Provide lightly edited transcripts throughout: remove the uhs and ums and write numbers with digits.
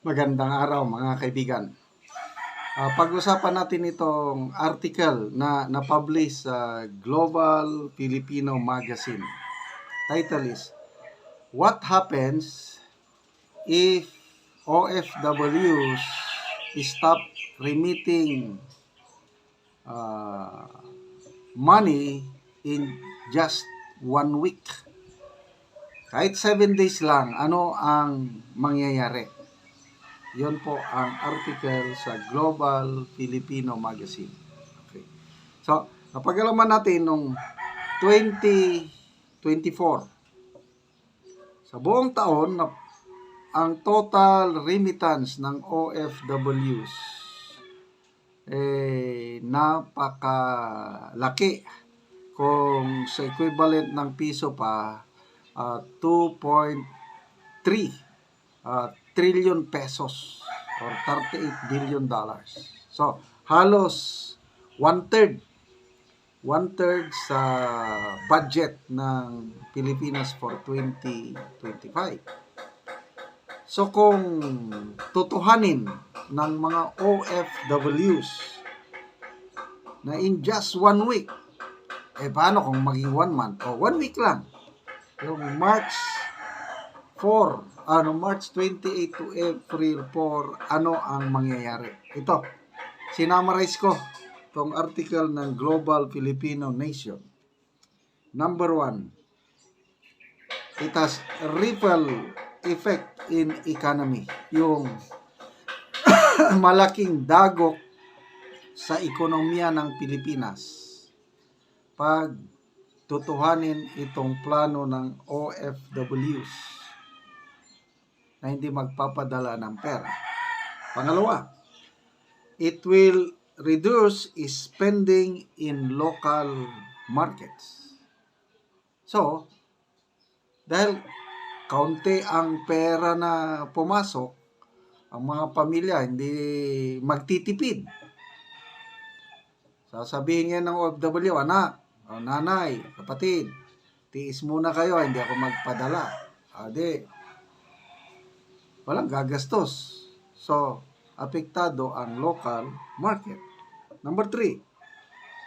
Magandang araw mga kaibigan. Pag-usapan natin itong article na na-publish sa Global Filipino Magazine. Title is, What Happens if OFWs stop remitting money in just 1 week? Kahit 7 days lang, ano ang mangyayari? Yon po ang article sa Global Filipino Magazine. Okay. So, napag-alaman natin nung 2024. Sa buong taon, ang total remittance ng OFWs napakalaki. Kung sa equivalent ng piso pa, 2.3 trillion pesos or 38 billion dollars. So, halos one-third sa budget ng Pilipinas for 2025. So, kung tutuhanin ng mga OFWs na in just 1 week, paano kung maging 1 month o 1 week lang? Yung March 28 to April 4, ano ang mangyayari? Ito, sinamarize ko itong article ng Global Filipino Nation. Number 1, it has ripple effect in economy. Yung malaking dagok sa ekonomiya ng Pilipinas pag tutuhanin itong plano ng OFWs na hindi magpapadala ng pera. Pangalawa, it will reduce spending in local markets. So, dahil kaunti ang pera na pumasok, ang mga pamilya hindi magtitipid. Sasabihin nga ng OFW, anak, nanay, kapatid, tiis muna kayo, hindi ako magpadala. Walang gagastos. So, apektado ang local market. Number 3,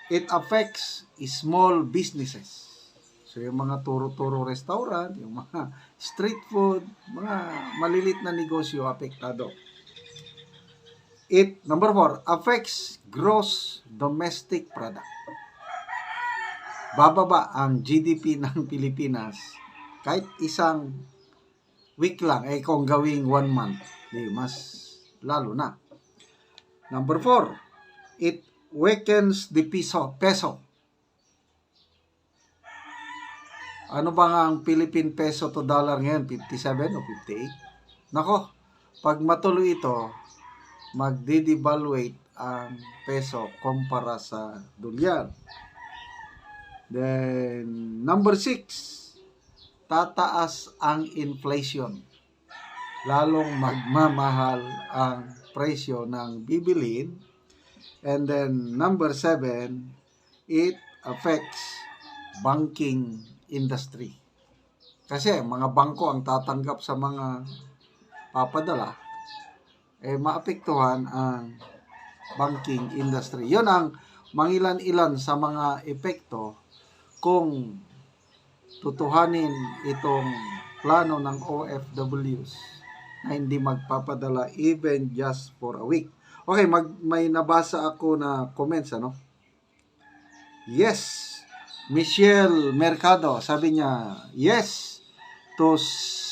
it affects small businesses. So, yung mga turo-turo restaurant, yung mga street food, mga malilit na negosyo, apektado. Number 4, affects gross domestic product. Bababa ang GDP ng Pilipinas kahit isang week lang, kung gawing 1 month, mas lalo na. Number 4, it weakens the peso. Ano ba nga ang Philippine peso to dollar ngayon? 57 o 58? Nako, pag matuloy ito, magde-devaluate ang peso kumpara sa dolyar. Then, number 6, tataas ang inflation. Lalong magmamahal ang presyo ng bibilin. And then, number 7, it affects banking industry. Kasi mga bangko ang tatanggap sa mga papadala, maapektuhan ang banking industry. Yun ang mangilan-ilan sa mga epekto kung tutuhanin itong plano ng OFWs na hindi magpapadala even just for a week. Okay, may nabasa ako na comments, Yes, Michelle Mercado, sabi niya, yes to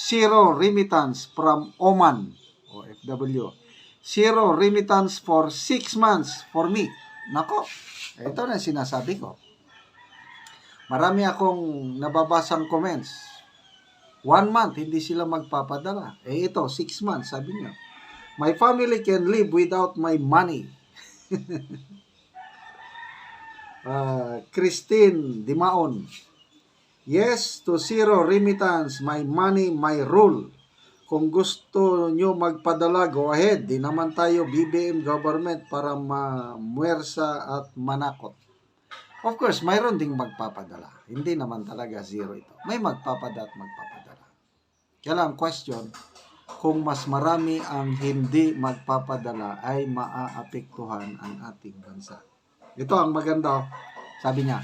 zero remittance from Oman, OFW. Zero remittance for 6 months for me. Nako, ito na sinasabi ko. Marami akong nababasang comments. 1 month, hindi sila magpapadala. Ito, 6 months, sabi niya. My family can live without my money. Christine Dimaon. Yes to zero remittance. My money, my rule. Kung gusto nyo magpadala, go ahead. Di naman tayo BBM government para mamuwersa at manakot. Of course, mayroon ding magpapadala. Hindi naman talaga zero ito. May magpapadala at magpapadala. Kaya lang, question, kung mas marami ang hindi magpapadala ay maaapektuhan ang ating bansa. Ito ang maganda. Sabi niya,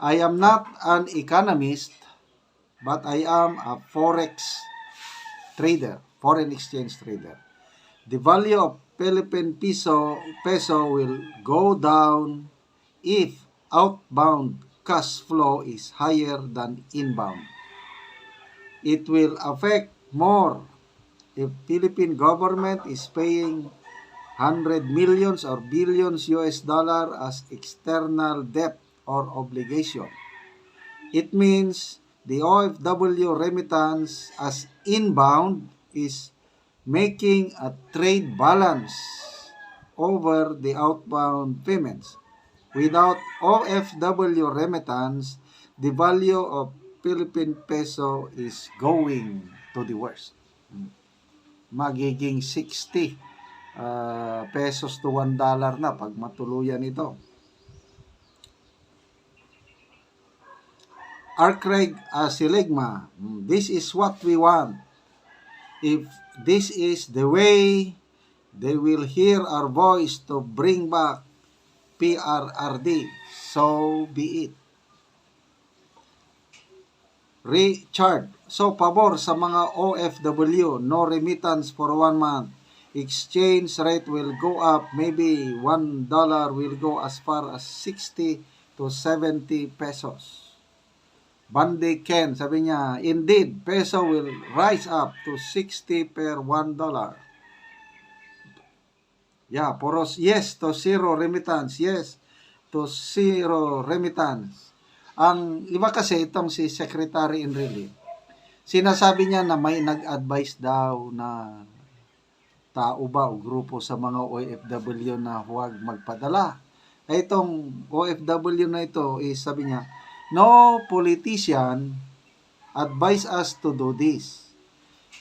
I am not an economist, but I am a forex trader, foreign exchange trader. The value of Philippine peso will go down if outbound cash flow is higher than inbound. It will affect more if Philippine government is paying 100 millions or billions US dollar as external debt or obligation. It means the OFW remittance as inbound is making a trade balance over the outbound payments. Without OFW remittance, the value of Philippine peso is going to the worst. Magiging 60 pesos to $1 na pag matuluyan ito. R. Craig Siligma, this is what we want. If this is the way they will hear our voice to bring back PRRD, so be it. Richard, so pabor sa mga OFW, no remittance for 1 month. Exchange rate will go up, maybe $1 will go as far as 60 to 70 pesos. Bandy Ken, sabi niya, indeed, peso will rise up to 60 per $1. Yeah, poros, yes to zero remittance, yes to zero remittance. Ang iba kasi itong si Secretary Enrile, sinasabi niya na may nag-advise daw na tao ba o grupo sa mga OFW na huwag magpadala. Itong OFW na ito is sabi niya, no politician advise us to do this.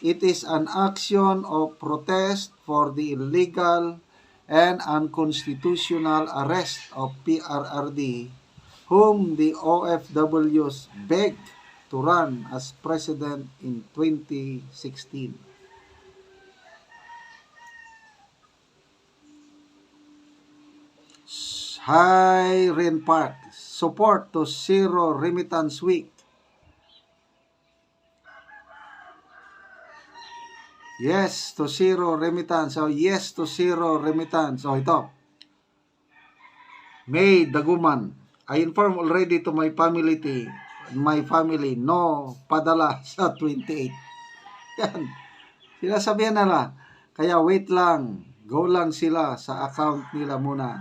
It is an action of protest for the illegal and unconstitutional arrest of PRRD, whom the OFWs begged to run as president in 2016. Hi, Ren Park. Support to Zero Remittance Week. Yes to zero remittance. Oh, yes to zero remittance. Oh, ito. May Daguman. I inform already to my family, no padala sa 28. Yan. Sinasabihan na lang. Kaya wait lang. Go lang sila sa account nila muna.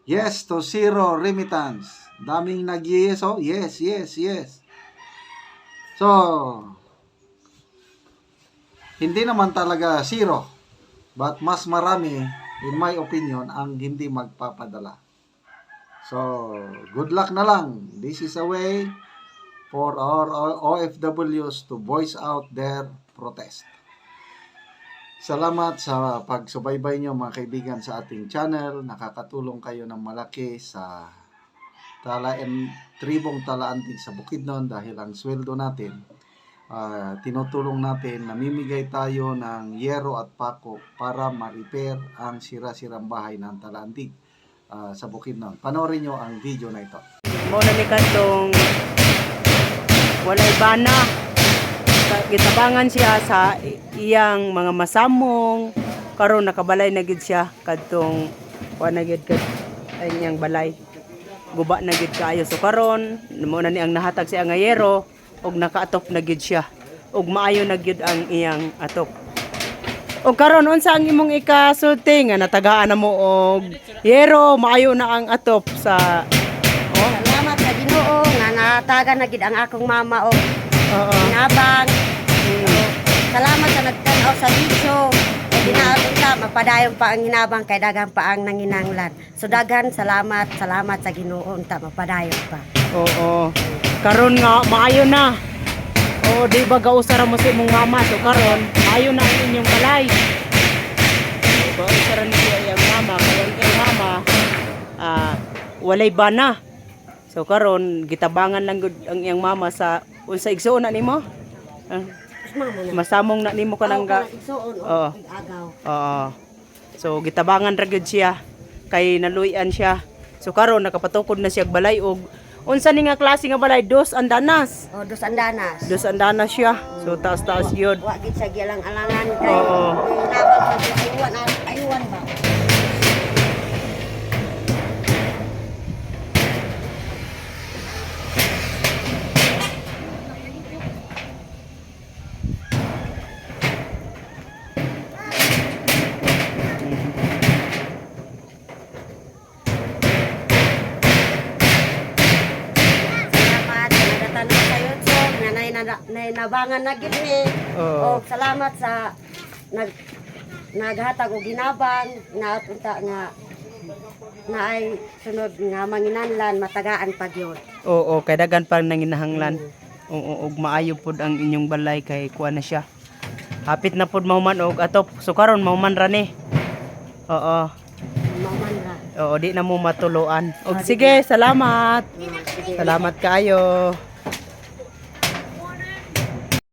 Yes to zero remittance. Daming nag-yes. Oh, yes. So, hindi naman talaga zero. But mas marami, in my opinion, ang hindi magpapadala. So, good luck na lang. This is a way for our OFWs to voice out their protest. Salamat sa pagsubaybay nyo mga kaibigan sa ating channel. Nakakatulong kayo ng malaki sa tribong Talaantig sa Bukidnon dahil ang sweldo natin, tinutulong natin, namimigay tayo ng yero at pako para ma-repair ang sira-sirang bahay ng Talaantig sa Bukidnon. Panoorin nyo ang video na ito. Muna ni katong walay bana. Gitabangan siya sa iyang mga masamong, karon nakabalay na gid siya kadtong na gid ay iyang balay. Guba na gid kaayo, so karon muna ni ang nahatag siya nga yero og nakaatop na gid siya og maayo na gid ang iyang atop. Og karon unsa ang imong ikasulti nga natagaan na mo og yero, maayo na ang atop sa Salamat sa Ginoo nga natagan na gid ang akong mama og inabang. Salamat sa nagtanaw sa video. Dinaabot ta mapadayon pa ang inabang kay daghang pa ang nanginanglan. So daghan salamat sa Ginoo unta mapadayon pa. Oo. Karon nga maayo na. O di ba gausara mo si mong mama, so karon maayo na ang inyong balay. Gausara ni iyang mama, karon kay mama walay bana. So karon gitabangan lang gud ang iyang mama sa unsa igsuon na nimo? Mama na. Masamong na nimo ka nang ga. Igsuon Oo. o agaw. Oo. So gitabangan ra gyud siya kay naluyan siya. So karon nakapatukod na siya og balay og unsa ni nga klase nga balay? Dos andanas. O dos andanas. Dos andanas siya. So taas-taas gyud. Wa gid sa gilang-alangan kay Oo. nabang sa ayuan ba. Salamat nadatanaw sa YouTube nga nabangan na gid ni. Oo. O salamat sa naghatag og ginabang napunta nga na ay sunod nga manginanlan matagaan pa gyud. Oo, kay daghan pa nanginahanglan. Oo, ug maayo pud ang inyong balay kay kuha na siya. Hapit na pud mahuman og atop. So karon mahuman ra ni. Oo. Maman ra. Oo, di na mo matuluan. Og sige, salamat. Salamat kayo.